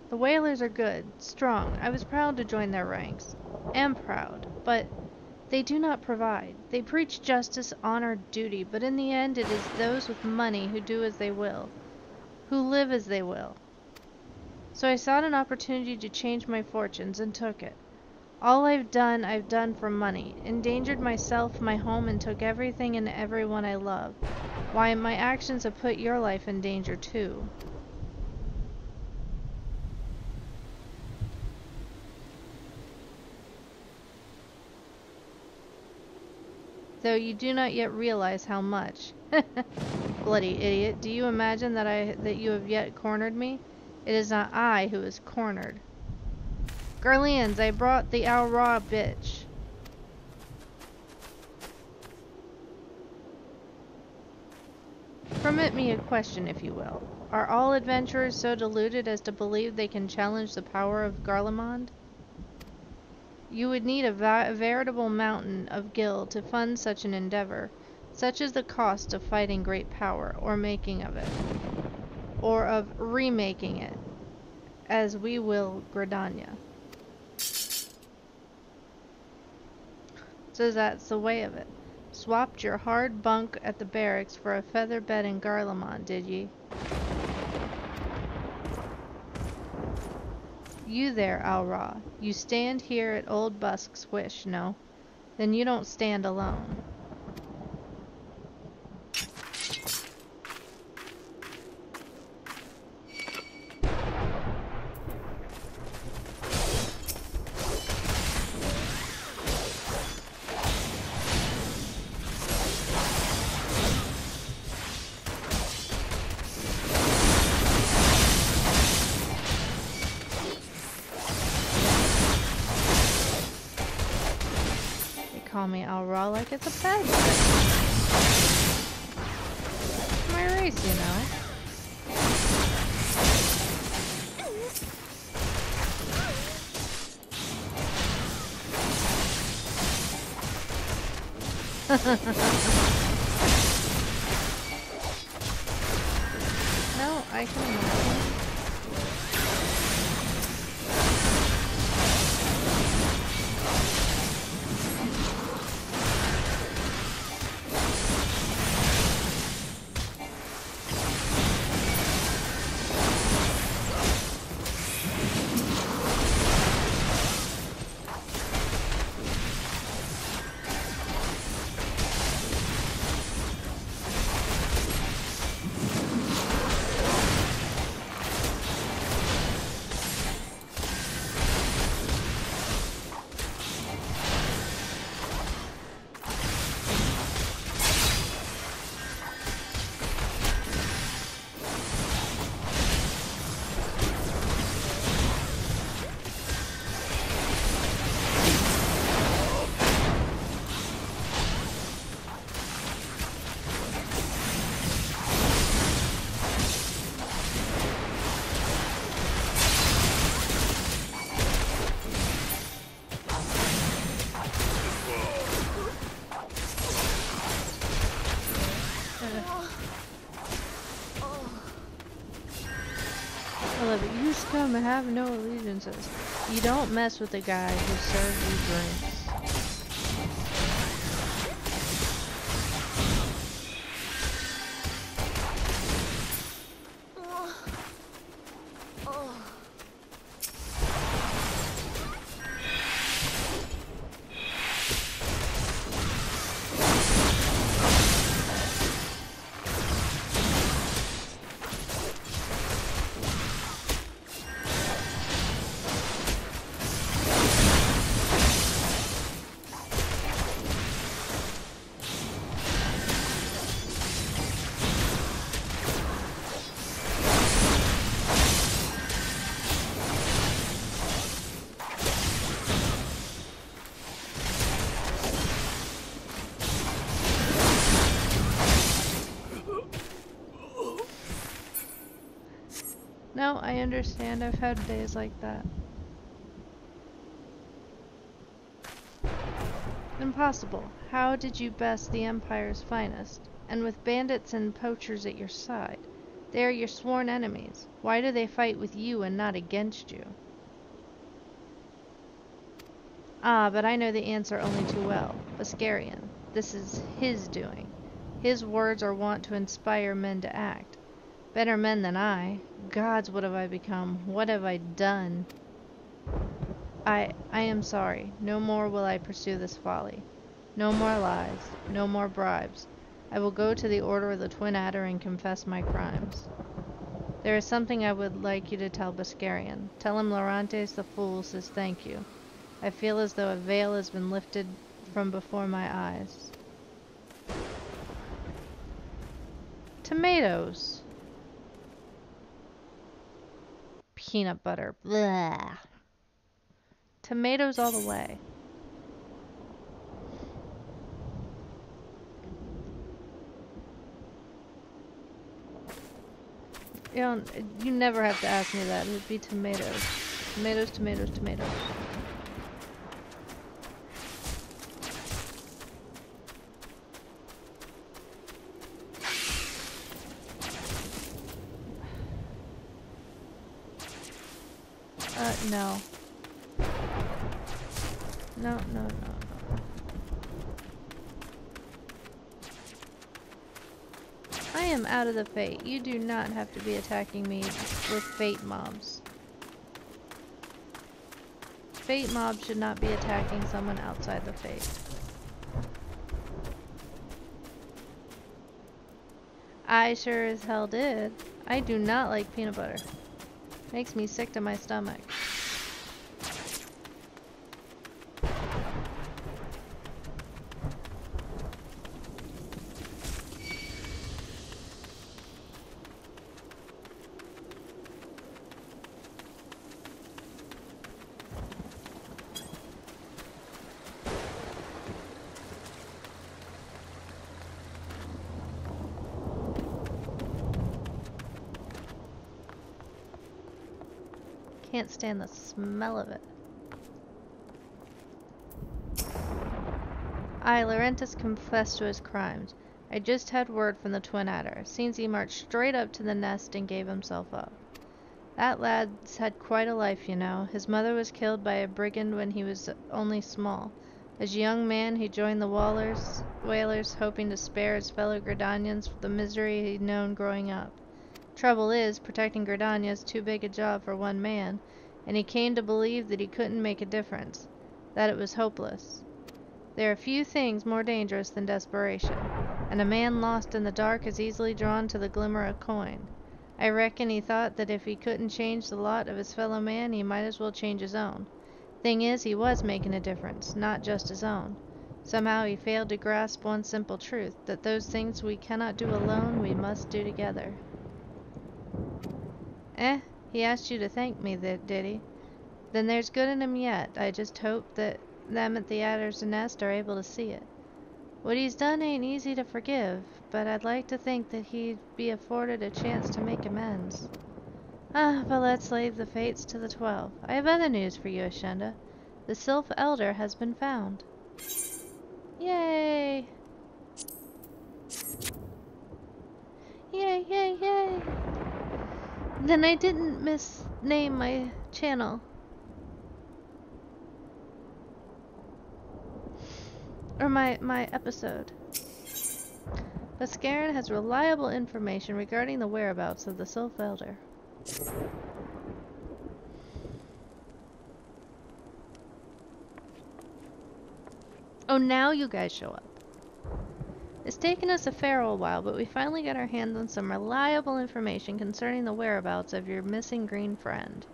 The Whalers are good, strong. I was proud to join their ranks. Am proud, but they do not provide. They preach justice, honor, duty, but in the end it is those with money who do as they will, who live as they will. So I sought an opportunity to change my fortunes and took it. All I've done for money. Endangered myself, my home, and took everything and everyone I love. Why, my actions have put your life in danger too. Though you do not yet realize how much. Bloody idiot, do you imagine that you have yet cornered me? It is not I who is cornered. Garleans, I brought the Al-Ra bitch. Permit me a question, if you will. Are all adventurers so deluded as to believe they can challenge the power of Garlemald? You would need a veritable mountain of gil to fund such an endeavor. Such is the cost of fighting great power, or making of it, or of remaking it, as we will Gridania. So that's the way of it. Swapped your hard bunk at the barracks for a feather bed in Garlemald, did ye? You there, Al-Ra. You stand here at Old Busk's wish, no? Then you don't stand alone. Call me Al-Ra like it's a bad word. It's my race, you know. No, I can imagine. You scum have no allegiances. You don't mess with the guy who serves you drinks. No, I understand. I've had days like that. Impossible. How did you best the Empire's finest? And with bandits and poachers at your side. They are your sworn enemies. Why do they fight with you and not against you? Ah, but I know the answer only too well. Beskarian. This is his doing. His words are wont to inspire men to act. Better men than I. Gods, what have I become? What have I done? I am sorry. No more will I pursue this folly. No more lies. No more bribes. I will go to the Order of the Twin Adder and confess my crimes. There is something I would like you to tell Beskarian. Tell him Larantes the Fool says thank you. I feel as though a veil has been lifted from before my eyes. Tomatoes. Peanut butter. Blah. Tomatoes all the way. You never have to ask me that. It would be tomatoes. Tomatoes, tomatoes, tomatoes. No. No. I am out of the Fate. You do not have to be attacking me with Fate mobs. Fate mobs should not be attacking someone outside the Fate. I sure as hell did. I do not like peanut butter. Makes me sick to my stomach. Can't stand the smell of it. Larentis confessed to his crimes. I just had word from the Twin Adder. Seems he marched straight up to the nest and gave himself up. That lad's had quite a life, you know. His mother was killed by a brigand when he was only small. As a young man, he joined the whalers, hoping to spare his fellow Gridanians the misery he'd known growing up. Trouble is, protecting Gridania is too big a job for one man, and he came to believe that he couldn't make a difference, that it was hopeless. There are few things more dangerous than desperation, and a man lost in the dark is easily drawn to the glimmer of coin. I reckon he thought that if he couldn't change the lot of his fellow man, he might as well change his own. Thing is, he was making a difference, not just his own. Somehow he failed to grasp one simple truth, that those things we cannot do alone, we must do together. He asked you to thank me, did he? Then there's good in him yet. I just hope that them at the Adder's Nest are able to see it. What he's done ain't easy to forgive, but I'd like to think that he'd be afforded a chance to make amends. But let's leave the fates to the 12. I have other news for you, Ashenda. The Sylph Elder has been found. Yay! Yay, yay, yay! Then I didn't misname my channel. Or my episode. Beskarian has reliable information regarding the whereabouts of the Sylph Elder. Oh, now you guys show up. It's taken us a fair old while, but we finally got our hands on some reliable information concerning the whereabouts of your missing green friend.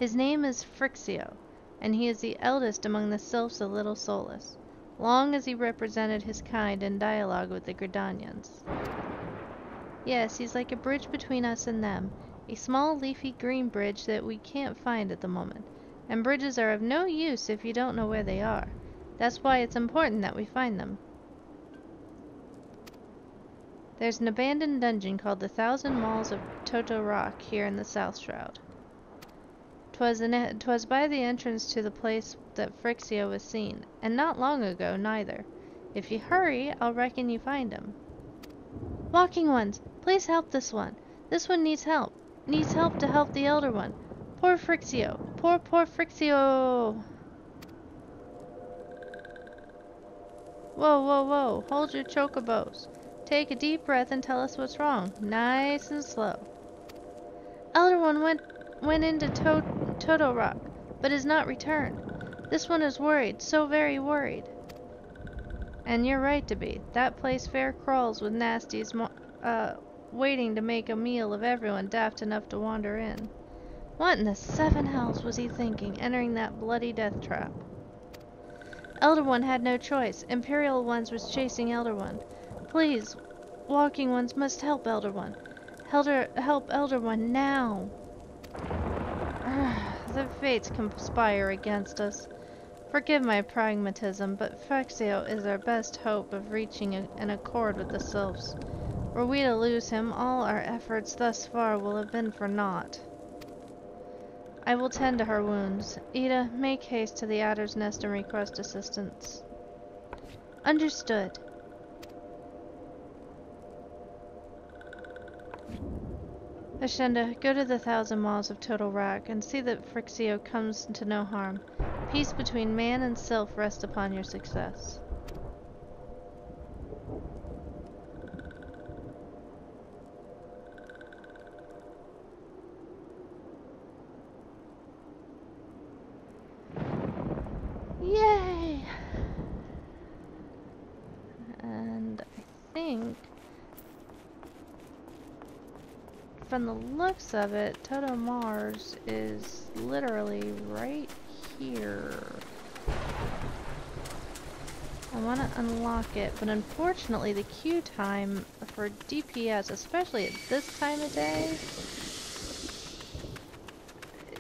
His name is Frixio, and he is the eldest among the Sylphs of Little Solace. Long as he represented his kind in dialogue with the Gridanians. Yes, he's like a bridge between us and them, a small leafy green bridge that we can't find at the moment. And bridges are of no use if you don't know where they are. That's why it's important that we find them. There's an abandoned dungeon called the 1,000 Malls of Toto Rock here in the South Shroud. 'Twas by the entrance to the place that Phrixio was seen, and not long ago, neither. If you hurry, I'll reckon you find him. Walking ones, please help this one. This one needs help. Needs help to help the elder one. Poor Phrixio. Poor Phrixio. Whoa. Hold your chocobos. Take a deep breath and tell us what's wrong. Nice and slow. Elder one went into Toto Rock, but is not returned. This one is worried, so very worried. And you're right to be. That place fair crawls with nasties waiting to make a meal of everyone daft enough to wander in. What in the seven hells was he thinking, entering that bloody death trap? Elder One had no choice. Imperial Ones was chasing Elder One. Please, Walking Ones must help Elder One. Help Elder One now. The fates conspire against us. Forgive my pragmatism, but Phrixio is our best hope of reaching an accord with the Sylphs. Were we to lose him, all our efforts thus far will have been for naught. I will tend to her wounds. Ida, make haste to the Adder's Nest and request assistance. Understood. Ashenda, go to the 1,000 Malls of Total Rock and see that Phrixio comes to no harm. Peace between man and sylph rest upon your success. Yay! And I think, from the looks of it, Toto Mars is literally right here. I want to unlock it, but unfortunately the queue time for DPS, especially at this time of day,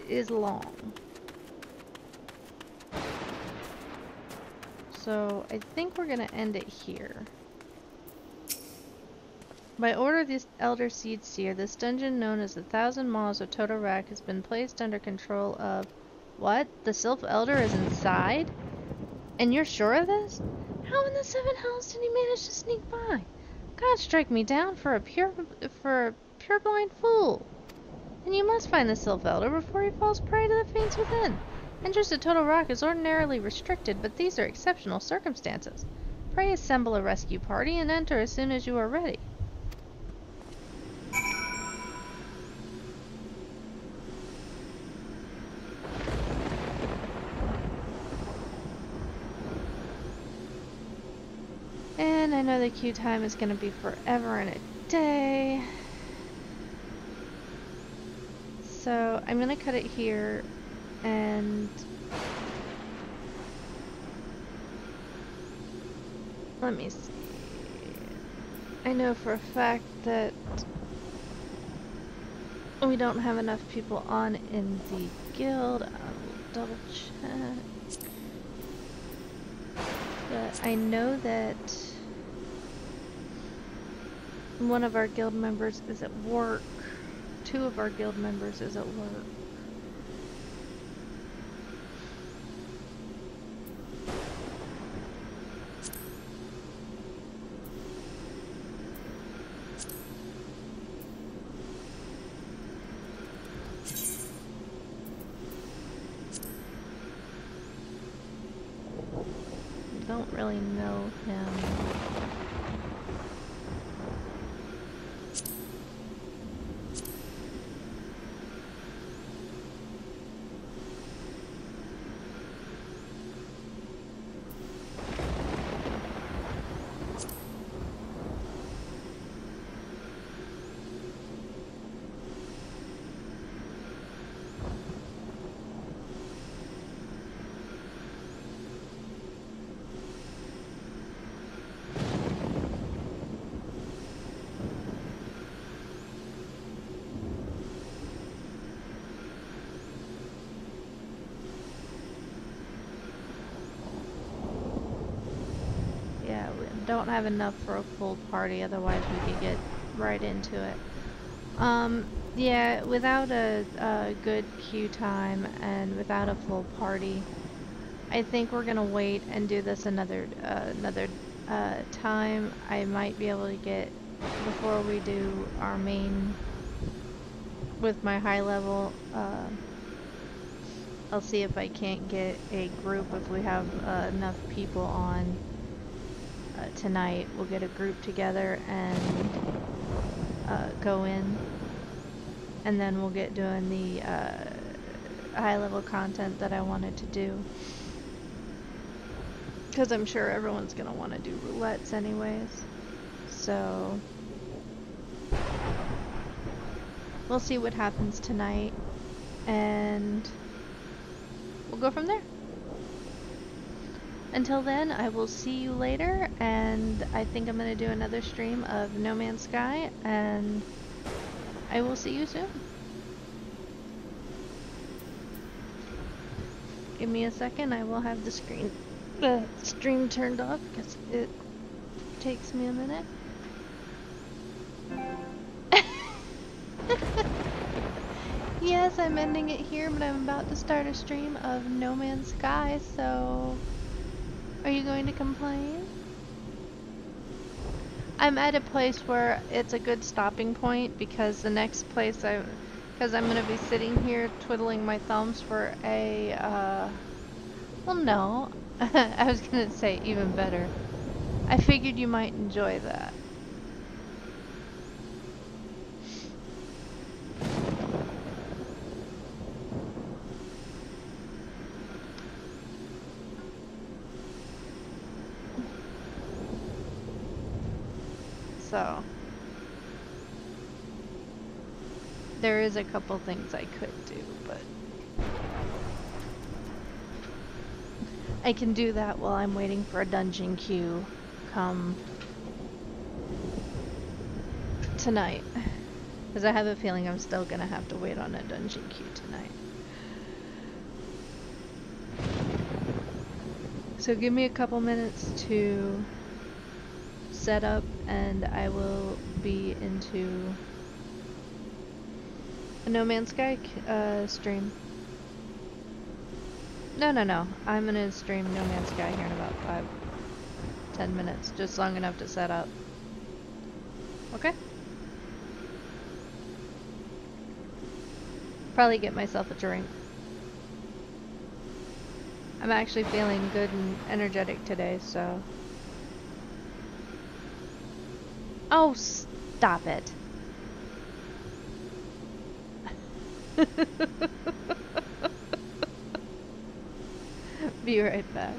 is long. So I think we're going to end it here. By order of the Elder Seed Seer, this dungeon known as the 1,000 Malls of Toto Rock has been placed under control of... What? The Sylph Elder is inside? And you're sure of this? How in the seven hells did he manage to sneak by? God strike me down for a purblind fool. And you must find the Sylph Elder before he falls prey to the fiends within. Entrance to Toto Rock is ordinarily restricted, but these are exceptional circumstances. Pray assemble a rescue party and enter as soon as you are ready. And I know the queue time is going to be forever and a day. So I'm going to cut it here and let me see. I know for a fact that we don't have enough people on in the guild. I'll double check. But I know that one of our guild members is at work. Two of our guild members is at work. Don't really know him. don't have enough for a full party, otherwise we could get right into it. Yeah, without a good queue time and without a full party, I think we're gonna wait and do this another time. I might be able to get, before we do our main with my high level, I'll see if I can't get a group. If we have enough people on tonight, we'll get a group together and go in, and then we'll get doing the high level content that I wanted to do, because I'm sure everyone's gonna want to do roulettes anyways, so we'll see what happens tonight and we'll go from there. Until then, I will see you later, and I think I'm going to do another stream of No Man's Sky, and I will see you soon. Give me a second, I will have the stream turned off, because it takes me a minute. Yes, I'm ending it here, but I'm about to start a stream of No Man's Sky, so are you going to complain? I'm at a place where it's a good stopping point, because the next place because I'm going to be sitting here twiddling my thumbs for a, well no, I was going to say even better. I figured you might enjoy that. So, there is a couple things I could do, but I can do that while I'm waiting for a dungeon queue come tonight. Because I have a feeling I'm still gonna have to wait on a dungeon queue tonight. So give me a couple minutes to set up and I will be into a No Man's Sky stream. No. I'm gonna stream No Man's Sky here in about 5-10 minutes. Just long enough to set up. Okay? Probably get myself a drink. I'm actually feeling good and energetic today, so... Oh, stop it. Be right back.